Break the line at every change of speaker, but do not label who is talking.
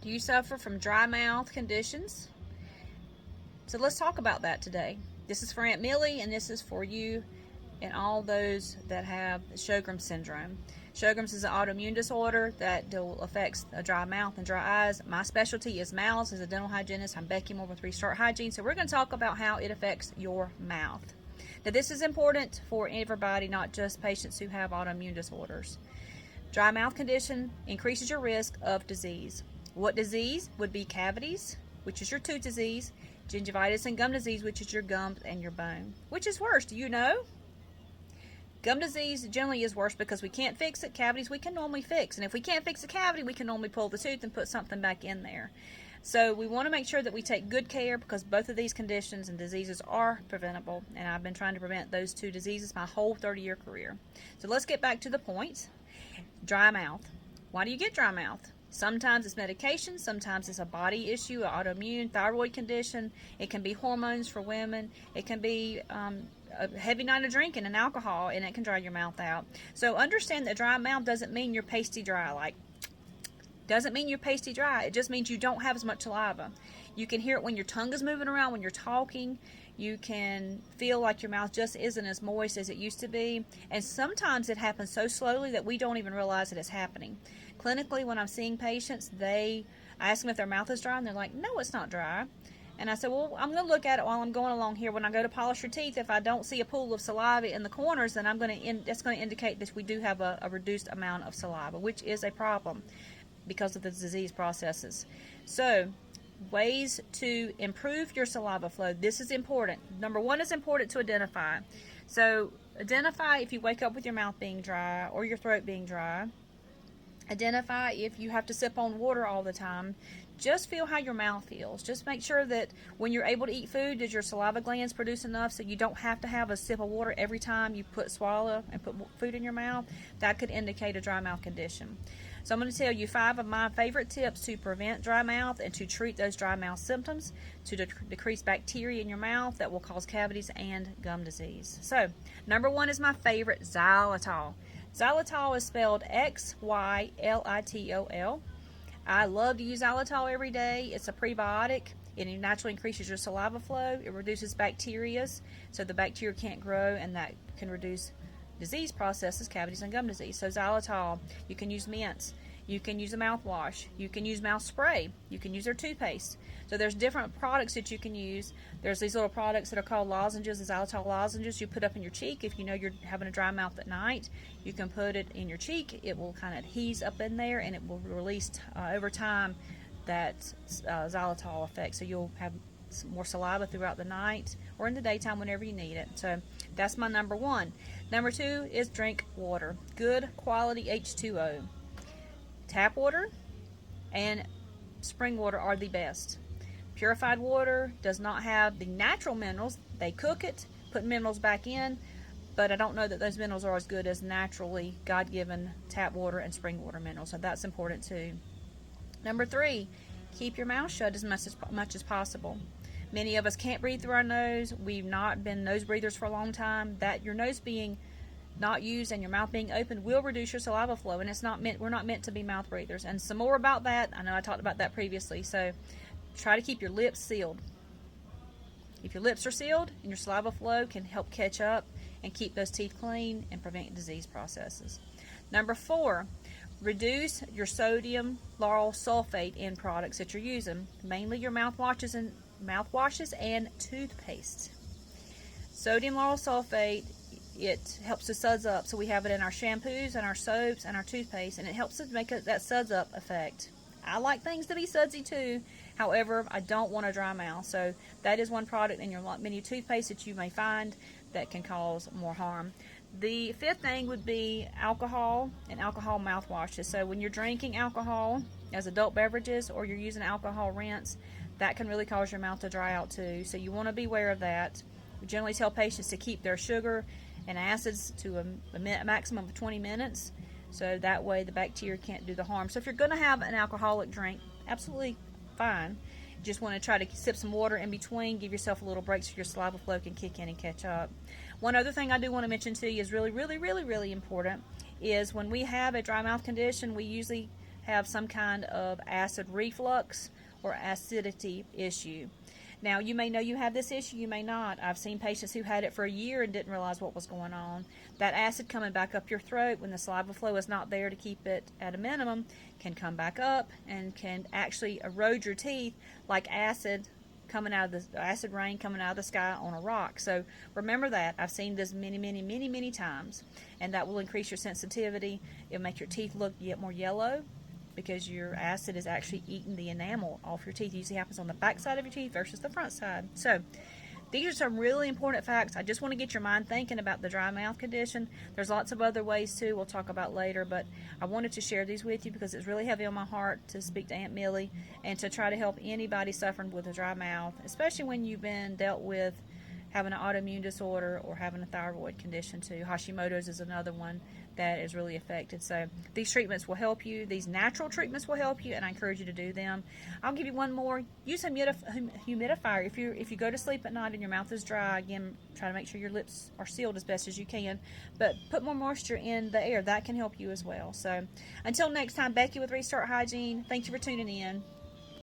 Do you suffer from dry mouth conditions? So let's talk about that today. This is for Aunt Millie, and this is for you and all those that have Sjögren syndrome. Sjögren's is an autoimmune disorder that affects a dry mouth and dry eyes. My specialty is mouths. As a dental hygienist, I'm Becky Moore with Restart Hygiene. So we're going to talk about how it affects your mouth. Now, this is important for everybody, not just patients who have autoimmune disorders. Dry mouth condition increases your risk of disease. What disease? Would be cavities, which is your tooth disease, gingivitis and gum disease, which is your gums and your bone. Which is worse? Do you know? Gum disease generally is worse because we can't fix it. Cavities we can normally fix. And if we can't fix a cavity, we can normally pull the tooth and put something back in there. So we want to make sure that we take good care because both of these conditions and diseases are preventable. And I've been trying to prevent those two diseases my whole 30-year career. So let's get back to the point. Dry mouth. Why do you get dry mouth? Sometimes it's medication, sometimes it's a body issue, an autoimmune thyroid condition. It can be hormones for women. It can be a heavy night of drinking and alcohol, and it can dry your mouth out. So understand that dry mouth doesn't mean you're pasty dry. Doesn't mean you're pasty dry. It just means you don't have as much saliva. You can hear it when your tongue is moving around, when you're talking. You can feel like your mouth just isn't as moist as it used to be. And sometimes it happens so slowly that we don't even realize that it's happening. Clinically, when I'm seeing patients, I ask them if their mouth is dry, and they're like, no, it's not dry. And I said, well, I'm going to look at it while I'm going along here. When I go to polish your teeth, if I don't see a pool of saliva in the corners, then that's going to indicate that we do have a reduced amount of saliva, which is a problem because of the disease processes. So, ways to improve your saliva flow. This is important. Number one is important to identify. So, identify if you wake up with your mouth being dry or your throat being dry. Identify if you have to sip on water all the time. Just feel how your mouth feels. Just make sure that when you're able to eat food, does your saliva glands produce enough so you don't have to have a sip of water every time you swallow and put food in your mouth? That could indicate a dry mouth condition. So I'm going to tell you 5 of my favorite tips to prevent dry mouth and to treat those dry mouth symptoms, to decrease bacteria in your mouth that will cause cavities and gum disease. So, number 1 is my favorite, xylitol. Xylitol is spelled Xylitol. I love to use xylitol every day. It's a prebiotic. It naturally increases your saliva flow. It reduces bacteria, so the bacteria can't grow, and that can reduce disease processes, cavities, and gum disease. So xylitol, you can use mints. You can use a mouthwash. You can use mouth spray. You can use their toothpaste. So there's different products that you can use. There's these little products that are called lozenges, the xylitol lozenges you put up in your cheek. If you know you're having a dry mouth at night, you can put it in your cheek. It will kind of adhere up in there, and it will release over time that xylitol effect. So you'll have more saliva throughout the night or in the daytime whenever you need it. So that's my number 1. Number 2 is drink water. Good quality H2O. Tap water and spring water are the best. Purified water does not have the natural minerals. They cook it, put minerals back in, but I don't know that those minerals are as good as naturally God-given tap water and spring water minerals. So that's important too. Number 3, keep your mouth shut as much as possible. Many of us can't breathe through our nose. We've not been nose breathers for a long time. That your nose being not used and your mouth being open will reduce your saliva flow, and we're not meant to be mouth breathers. And some more about that. I know I talked about that previously. So try to keep your lips sealed. If your lips are sealed, and your saliva flow can help catch up and keep those teeth clean and prevent disease processes. Number 4, reduce your sodium lauryl sulfate in products that you're using, mainly your mouthwashes and toothpaste. Sodium lauryl sulfate, it helps to suds up, so we have it in our shampoos and our soaps and our toothpaste, and it helps us make that suds up effect. I like things to be sudsy too, however, I don't want a dry mouth, so that is one product in your many toothpaste that you may find that can cause more harm. The 5th thing would be alcohol and alcohol mouthwashes. So when you're drinking alcohol as adult beverages or you're using alcohol rinse, that can really cause your mouth to dry out too, so you want to be aware of that. We generally tell patients to keep their sugar and acids to a maximum of 20 minutes, so that way the bacteria can't do the harm. So if you're going to have an alcoholic drink, absolutely fine. You just want to try to sip some water in between, give yourself a little break so your saliva flow can kick in and catch up. One other thing I do want to mention to you is really important is when we have a dry mouth condition, we usually have some kind of acid reflux or acidity issue. Now, you may know you have this issue, you may not. I've seen patients who had it for a year and didn't realize what was going on. That acid coming back up your throat when the saliva flow is not there to keep it at a minimum can come back up and can actually erode your teeth like acid coming out of the acid rain coming out of the sky on a rock. So remember that. I've seen this many times, and that will increase your sensitivity. It'll make your teeth look yet more yellow, because your acid is actually eating the enamel off your teeth. It usually happens on the back side of your teeth versus the front side. So these are some really important facts. I just want to get your mind thinking about the dry mouth condition. There's lots of other ways too we'll talk about later, but I wanted to share these with you because it's really heavy on my heart to speak to Aunt Millie and to try to help anybody suffering with a dry mouth, especially when you've been dealt with having an autoimmune disorder or having a thyroid condition too. Hashimoto's is another one that is really affected. So these treatments will help you. These natural treatments will help you, and I encourage you to do them. I'll give you one more. Use a humidifier. If you go to sleep at night and your mouth is dry, again, try to make sure your lips are sealed as best as you can. But put more moisture in the air. That can help you as well. So until next time, Becky with Restart Hygiene. Thank you for tuning in.